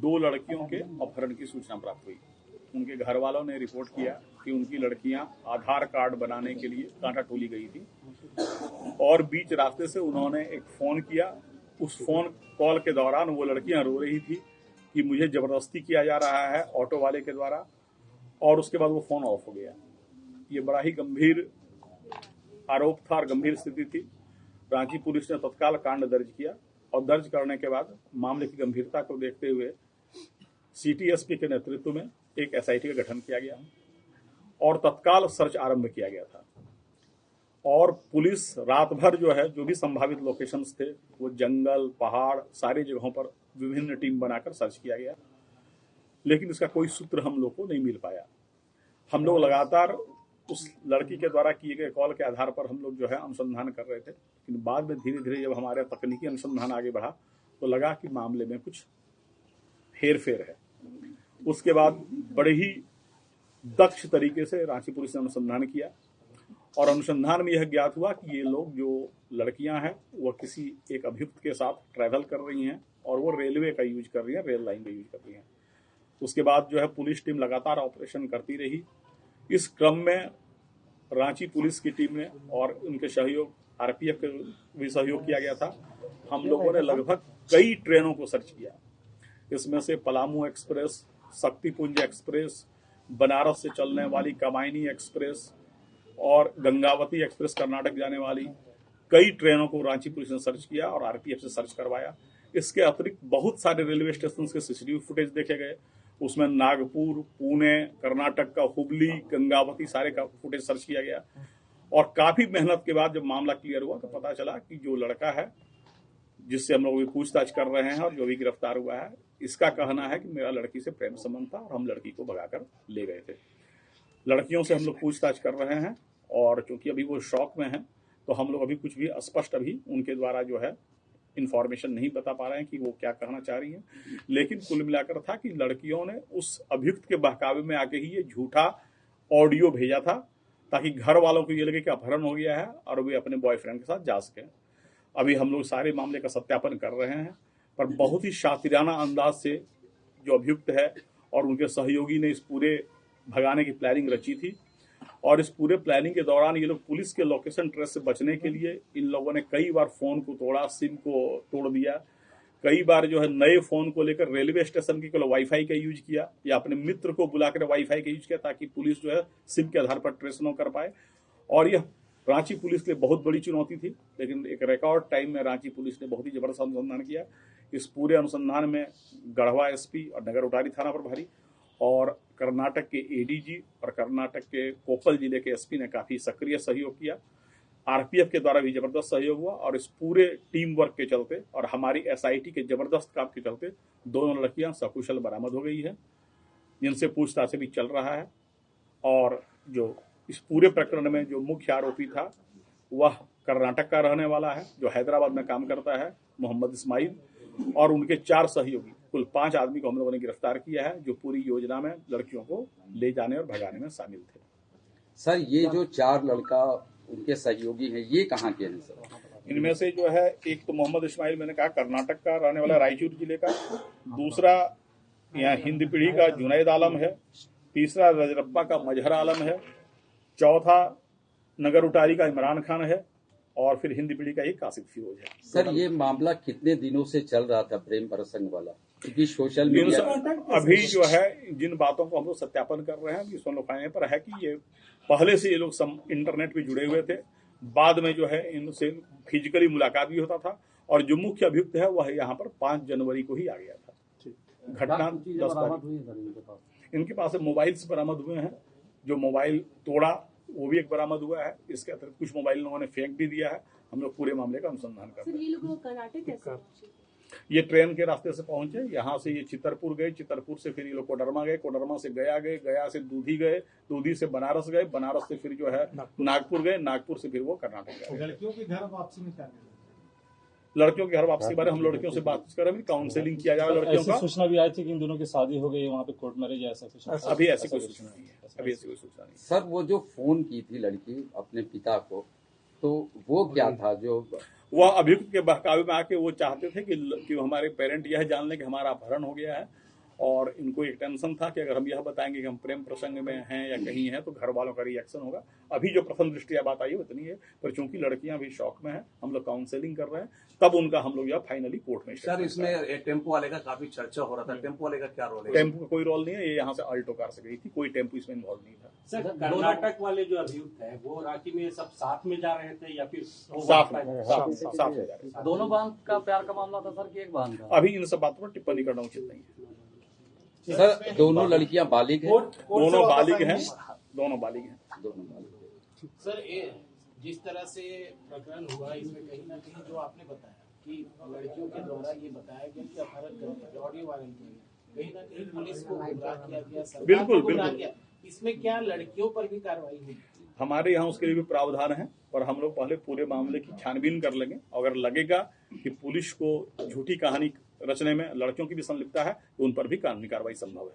2 लड़कियों के अपहरण की सूचना प्राप्त हुई। उनके घर वालों ने रिपोर्ट किया कि उनकी लड़कियां आधार कार्ड बनाने के लिए कांटा टोली गई थी और बीच रास्ते से उन्होंने एक फोन किया। उस फोन कॉल के दौरान वो लड़कियां रो रही थी कि मुझे जबरदस्ती किया जा रहा है ऑटो वाले के द्वारा, और उसके बाद वो फोन ऑफ हो गया। ये बड़ा ही गंभीर आरोप था और गंभीर स्थिति थी। रांची पुलिस ने तत्काल कांड दर्ज किया और दर्ज करने के बाद मामले की गंभीरता को देखते हुए सिटी एसपी के नेतृत्व में एक एसआईटी का गठन किया गया और तत्काल सर्च आरंभ किया गया था। और पुलिस रात भर जो है, जो भी संभावित लोकेशंस थे, वो जंगल, पहाड़, सारी जगहों पर विभिन्न टीम बनाकर सर्च किया गया, लेकिन इसका कोई सूत्र हम लोग को नहीं मिल पाया। हम लोग लगातार उस लड़की के द्वारा किए गए कॉल के आधार पर हम लोग जो है अनुसंधान कर रहे थे, लेकिन बाद में धीरे धीरे जब हमारे तकनीकी अनुसंधान आगे बढ़ा तो लगा कि मामले में कुछ हेर फेर है। उसके बाद बड़े ही दक्ष तरीके से रांची पुलिस ने अनुसंधान किया और अनुसंधान में यह ज्ञात हुआ कि ये लोग, जो लड़कियां हैं, वह किसी एक अभियुक्त के साथ ट्रैवल कर रही हैं और वो रेलवे का यूज कर रही हैं, रेल लाइन का यूज कर रही हैं। उसके बाद जो है पुलिस टीम लगातार ऑपरेशन करती रही। इस क्रम में रांची पुलिस की टीम ने और उनके सहयोग आरपीएफ के भी सहयोग किया गया था। हम लोगों ने लगभग कई ट्रेनों को सर्च किया। इसमें से पलामू एक्सप्रेस, शक्तिपुंज एक्सप्रेस, बनारस से चलने वाली कमायनी एक्सप्रेस और गंगावती एक्सप्रेस कर्नाटक जाने वाली कई ट्रेनों को रांची पुलिस ने सर्च किया और आरपीएफ से सर्च करवाया। इसके अतिरिक्त बहुत सारे रेलवे स्टेशन के सीसीटीवी फुटेज देखे गए। उसमें नागपुर, पुणे, कर्नाटक का हुबली, गंगावती, सारे का फुटेज सर्च किया गया और काफी मेहनत के बाद जब मामला क्लियर हुआ तो पता चला कि जो लड़का है जिससे हम लोग भी पूछताछ कर रहे हैं और जो भी गिरफ्तार हुआ है, इसका कहना है कि मेरा लड़की से प्रेम संबंध था और हम लड़की को भगाकर ले गए थे। लड़कियों से हम लोग पूछताछ कर रहे हैं और चूंकि अभी वो शॉक में है तो हम लोग अभी कुछ भी स्पष्ट अभी उनके द्वारा जो है इंफॉर्मेशन नहीं बता पा रहे हैं कि वो क्या कहना चाह रही हैं। लेकिन कुल मिलाकर था कि लड़कियों ने उस अभियुक्त के बहकावे में आके ही ये झूठा ऑडियो भेजा था ताकि घर वालों को ये लगे कि अपहरण हो गया है और वे अपने बॉयफ्रेंड के साथ जा सकें। अभी हम लोग सारे मामले का सत्यापन कर रहे हैं, पर बहुत ही शातिराना अंदाज से जो अभियुक्त है और उनके सहयोगी ने इस पूरे भगाने की प्लानिंग रची थी और इस पूरे प्लानिंग के दौरान ये लोग पुलिस के लोकेशन ट्रेस से बचने के लिए इन लोगों ने कई बार फोन को तोड़ा, सिम को तोड़ दिया, कई बार जो है नए फोन को लेकर रेलवे स्टेशन की केवल वाईफाई का यूज किया या अपने मित्र को बुलाकर वाईफाई का यूज किया ताकि पुलिस जो है सिम के आधार पर ट्रेस न कर पाए। और यह रांची पुलिस के लिए बहुत बड़ी चुनौती थी, लेकिन एक रिकॉर्ड टाइम में रांची पुलिस ने बहुत ही जबरदस्त अनुसंधान किया। इस पूरे अनुसंधान में गढ़वा एसपी और नगर उटारी थाना प्रभारी और कर्नाटक के एडीजी और कर्नाटक के कोप्पल जिले के एसपी ने काफी सक्रिय सहयोग किया। आरपीएफ के द्वारा भी जबरदस्त सहयोग हुआ और इस पूरे टीम वर्क के चलते और हमारी एसआईटी के जबरदस्त काम के चलते दोनों लड़कियां सकुशल बरामद हो गई है, जिनसे पूछताछ भी चल रहा है। और जो इस पूरे प्रकरण में जो मुख्य आरोपी था वह कर्नाटक का रहने वाला है, जो हैदराबाद में काम करता है, मोहम्मद इस्माइल, और उनके 4 सहयोगी, कुल 5 आदमी को हम लोगों ने गिरफ्तार किया है जो पूरी योजना में लड़कियों को ले जाने और भगाने में शामिल थे। सर, ये जो 4 लड़का उनके सहयोगी हैं, ये कहाँ के हैं सर? इनमें से जो है एक तो मोहम्मद इस्माइल, मैंने कहा कर्नाटक का रहने वाला, रायचूर जिले का, दूसरा यहाँ हिंद पीढ़ी का जुनैद आलम है, तीसरा रजरप्पा का मजहर आलम है, चौथा नगर उटारी का इमरान खान है और फिर हिंदी पीढ़ी का ही कासिफ फिरोज है। सर, ये मामला कितने दिनों से चल रहा था, प्रेम प्रसंग वाला? क्योंकि सोशल मीडिया अभी जो है जिन बातों को हम लोग सत्यापन कर रहे हैं इस लोग पर है कि ये पहले से ये लोग इंटरनेट पे जुड़े हुए थे, बाद में जो है इनसे फिजिकली मुलाकात भी होता था और जो मुख्य अभियुक्त है वह यहाँ पर 5 जनवरी को ही आ गया था। घटना 10 तारीख इनके पास से मोबाइल्स बरामद हुए हैं। जो मोबाइल तोड़ा वो भी एक बरामद हुआ है। इसके अतिरिक्त कुछ मोबाइल लोगों ने फेंक भी दिया है। हम लोग पूरे मामले का अनुसंधान कर रहे हैं। ये लोग कर्नाटक कैसे पहुंचे? ये ट्रेन के रास्ते से पहुंचे, यहाँ से ये चितरपुर गए, चितरपुर से फिर ये लोग कोडरमा गए, कोडरमा से गया गए, गया से दूधी गए, दूधी से बनारस गए, बनारस से फिर जो है नागपुर गए, नागपुर से फिर वो कर्नाटक गए। लड़कियों की घर वापसी में क्या? लड़कियों के घर वापसी के बारे में हम लड़कियों से बात कर रहे हैं, काउंसलिंग किया जा रहा है लड़कियों का। सूचना भी आई थी कि इन दोनों की शादी हो गई, वहाँ पे कोर्ट मैरिज ऐसा कुछ? अभी ऐसी कोई सूचना नहीं है, अभी ऐसी कोई सूचना नहीं। सर, वो जो फोन की थी लड़की अपने पिता को, तो वो क्या था? जो वह अभियुक्त के बहकावे में आके वो चाहते थे कि हमारे पेरेंट यह जान लें कि हमारा अपहरण हो गया है और इनको एक टेंशन था कि अगर हम यह बताएंगे कि हम प्रेम प्रसंग में हैं या कहीं हैं तो घर वालों का रिएक्शन होगा। अभी जो प्रथम दृष्टिया बात आई है उतनी है, पर चूंकि लड़कियां भी शौक में हैं, हम लोग काउंसलिंग कर रहे हैं, तब उनका हम लोग यह फाइनली कोर्ट में। सर, इसमें टेम्पो वाले का काफी चर्चा हो रहा था, टेम्पो वाले का क्या रोल है? टेम्पो का कोई रोल नहीं है, ये यहाँ से अल्टो कार से गई थी, कोई टेम्पो इसमें इन्वॉल्व नहीं था। सर, कर्नाटक वाले जो अभियुक्त है वो रांची में सब साथ में जा रहे थे या फिर साथ में जा रहे थे? दोनों बांध का प्यार का मामला था सर कि एक बांध का? अभी इन सब बातों पर टिप्पणी करना उचित नहीं है। सर, दोनों लड़कियां बालिग हैं? दोनों बालिग हैं, दोनों बालिग हैं। दोनों बालिग। सर, जिस तरह से प्रकरण हुआ इसमें कहीं ना कहीं जो आपने बताया कि लड़कियों के द्वारा ये बताया गया कि अपहरण करके ऑडियो वायरल किया गया, कहीं ना कहीं पुलिस को गुमराह किया गया, सरकार बिल्कुल, को गुमराह बिल्कुल। किया, इसमें क्या लड़कियों पर भी कार्रवाई हुई? हमारे यहाँ उसके लिए भी प्रावधान है, पर हम लोग पहले पूरे मामले की छानबीन कर लेंगे। अगर लगेगा कि पुलिस को झूठी कहानी रचने में लड़कियों की भी संलिप्तता है तो उन पर भी कानूनी कार्रवाई संभव है।